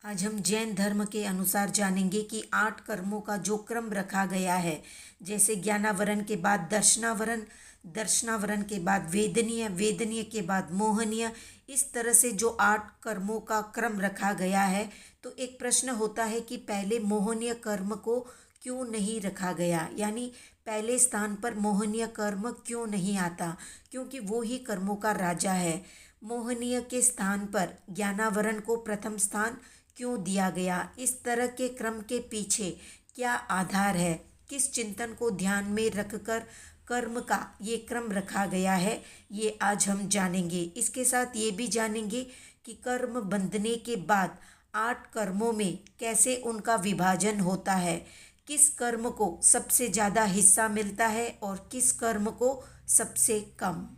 आज हम जैन धर्म के अनुसार जानेंगे कि 8 कर्मों का जो क्रम रखा गया है, जैसे ज्ञानावरण के बाद दर्शनावरण, दर्शनावरण के बाद वेदनीय, वेदनीय के बाद मोहनीय, इस तरह से जो 8 कर्मों का क्रम रखा गया है। तो एक प्रश्न होता है कि पहले मोहनीय कर्म को क्यों नहीं रखा गया, यानी पहले स्थान पर मोहनीय कर्म क्यों नहीं आता, क्योंकि वो ही कर्मों का राजा है। मोहनीय के स्थान पर ज्ञानावरण को प्रथम स्थान क्यों दिया गया, इस तरह के क्रम के पीछे क्या आधार है, किस चिंतन को ध्यान में रखकर कर्म का ये क्रम रखा गया है, ये आज हम जानेंगे। इसके साथ ये भी जानेंगे कि कर्म बंधने के बाद 8 कर्मों में कैसे उनका विभाजन होता है, किस कर्म को सबसे ज़्यादा हिस्सा मिलता है और किस कर्म को सबसे कम।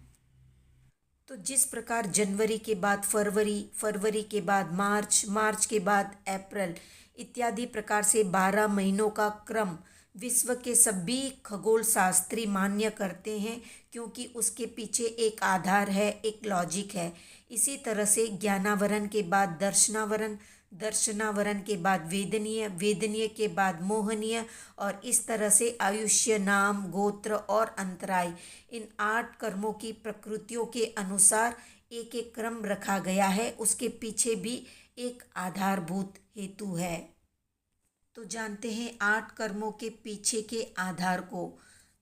तो जिस प्रकार जनवरी के बाद फरवरी, फरवरी के बाद मार्च, मार्च के बाद अप्रैल इत्यादि प्रकार से 12 महीनों का क्रम विश्व के सभी खगोल शास्त्री मान्य करते हैं, क्योंकि उसके पीछे एक आधार है, एक लॉजिक है। इसी तरह से ज्ञानावरण के बाद दर्शनावरण, दर्शनावरण के बाद वेदनीय, वेदनीय के बाद मोहनीय, और इस तरह से आयुष्य, नाम, गोत्र और अंतराय, इन 8 कर्मों की प्रकृतियों के अनुसार एक एक क्रम रखा गया है। उसके पीछे भी एक आधारभूत हेतु है। तो जानते हैं 8 कर्मों के पीछे के आधार को।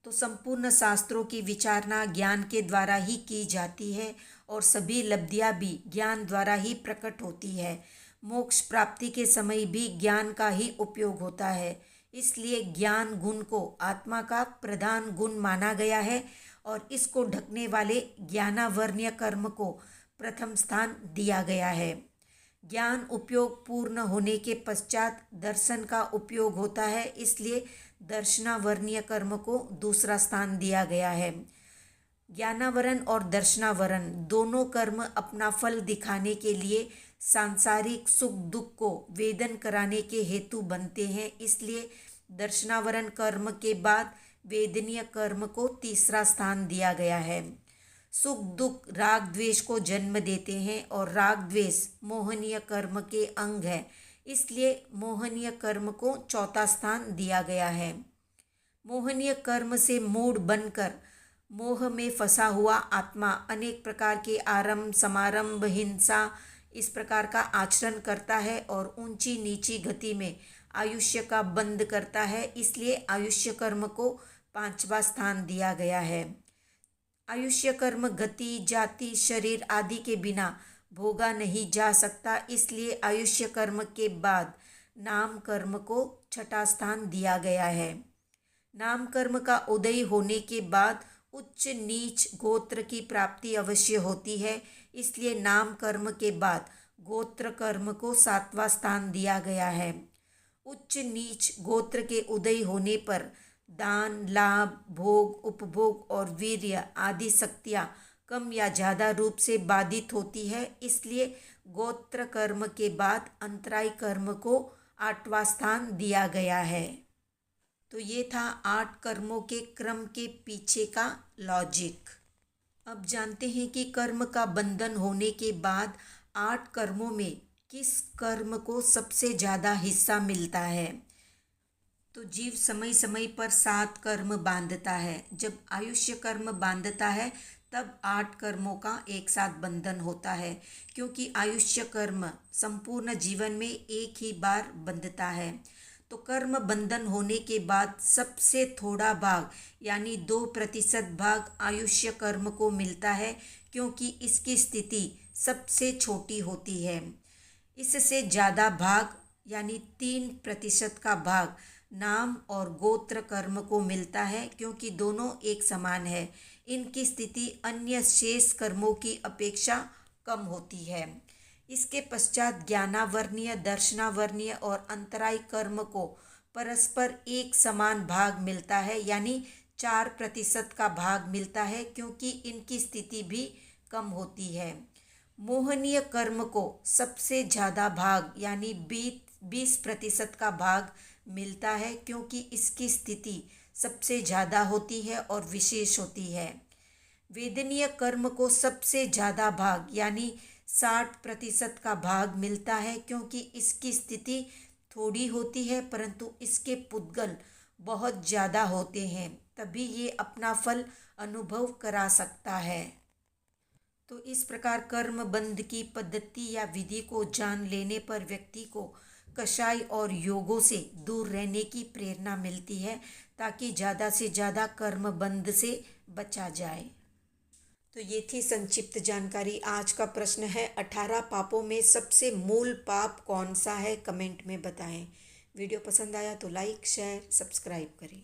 तो संपूर्ण शास्त्रों की विचारणा ज्ञान के द्वारा ही की जाती है और सभी लब्धियां भी ज्ञान द्वारा ही प्रकट होती है। मोक्ष प्राप्ति के समय भी ज्ञान का ही उपयोग होता है, इसलिए ज्ञान गुण को आत्मा का प्रधान गुण माना गया है और इसको ढकने वाले ज्ञानावर्ण्य कर्म को प्रथम स्थान दिया गया है। ज्ञान उपयोग पूर्ण होने के पश्चात दर्शन का उपयोग होता है, इसलिए दर्शनावर्ण्य कर्म को दूसरा स्थान दिया गया है। ज्ञानावरण और दर्शनावरण दोनों कर्म अपना फल दिखाने के लिए सांसारिक सुख दुख को वेदन कराने के हेतु बनते हैं, इसलिए दर्शनावरण कर्म के बाद वेदनीय कर्म को तीसरा स्थान दिया गया है। सुख दुख राग द्वेष को जन्म देते हैं और राग द्वेष मोहनीय कर्म के अंग है, इसलिए मोहनीय कर्म को चौथा स्थान दिया गया है। मोहनीय कर्म से मूढ़ बनकर मोह में फंसा हुआ आत्मा अनेक प्रकार के आरंभ, समारंभ, हिंसा इस प्रकार का आचरण करता है और ऊंची नीची गति में आयुष्य का बंध करता है, इसलिए आयुष्य कर्म को पांचवा स्थान दिया गया है। आयुष्य कर्म गति, जाति, शरीर आदि के बिना भोगा नहीं जा सकता, इसलिए आयुष्य कर्म के बाद नाम कर्म को छठा स्थान दिया गया है। नाम कर्म का उदय होने के बाद उच्च नीच गोत्र की प्राप्ति अवश्य होती है, इसलिए नाम कर्म के बाद गोत्र कर्म को सातवां स्थान दिया गया है। उच्च नीच गोत्र के उदय होने पर दान, लाभ, भोग, उपभोग और वीर्य आदि शक्तियाँ कम या ज़्यादा रूप से बाधित होती है, इसलिए गोत्र कर्म के बाद अंतराय कर्म को आठवां स्थान दिया गया है। तो ये था 8 कर्मों के क्रम के पीछे का लॉजिक। अब जानते हैं कि कर्म का बंधन होने के बाद 8 कर्मों में किस कर्म को सबसे ज़्यादा हिस्सा मिलता है। तो जीव समय समय पर 7 कर्म बांधता है। जब आयुष्य कर्म बांधता है तब 8 कर्मों का एक साथ बंधन होता है, क्योंकि आयुष्य कर्म संपूर्ण जीवन में एक ही बार बंधता है। तो कर्म बंधन होने के बाद सबसे थोड़ा भाग यानी 2% भाग आयुष्य कर्म को मिलता है, क्योंकि इसकी स्थिति सबसे छोटी होती है। इससे ज़्यादा भाग यानी 3% का भाग नाम और गोत्र कर्म को मिलता है, क्योंकि दोनों एक समान है। इनकी स्थिति अन्य शेष कर्मों की अपेक्षा कम होती है। इसके पश्चात ज्ञानावर्णीय, दर्शनावर्णीय और अंतराय कर्म को परस्पर एक समान भाग मिलता है, यानी 4% का भाग मिलता है, क्योंकि इनकी स्थिति भी कम होती है। मोहनीय कर्म को सबसे ज़्यादा भाग यानी 20% का भाग मिलता है, क्योंकि इसकी स्थिति सबसे ज़्यादा होती है और विशेष होती है। वेदनीय कर्म को सबसे ज़्यादा भाग यानी 60% का भाग मिलता है, क्योंकि इसकी स्थिति थोड़ी होती है परंतु इसके पुद्गल बहुत ज़्यादा होते हैं, तभी ये अपना फल अनुभव करा सकता है। तो इस प्रकार कर्म बंध की पद्धति या विधि को जान लेने पर व्यक्ति को कषाय और योगों से दूर रहने की प्रेरणा मिलती है, ताकि ज़्यादा से ज़्यादा कर्म बंध से बचा जाए। तो ये थी संक्षिप्त जानकारी। आज का प्रश्न है 18 पापों में सबसे मूल पाप कौन सा है, कमेंट में बताएं। वीडियो पसंद आया तो लाइक शेयर सब्सक्राइब करें।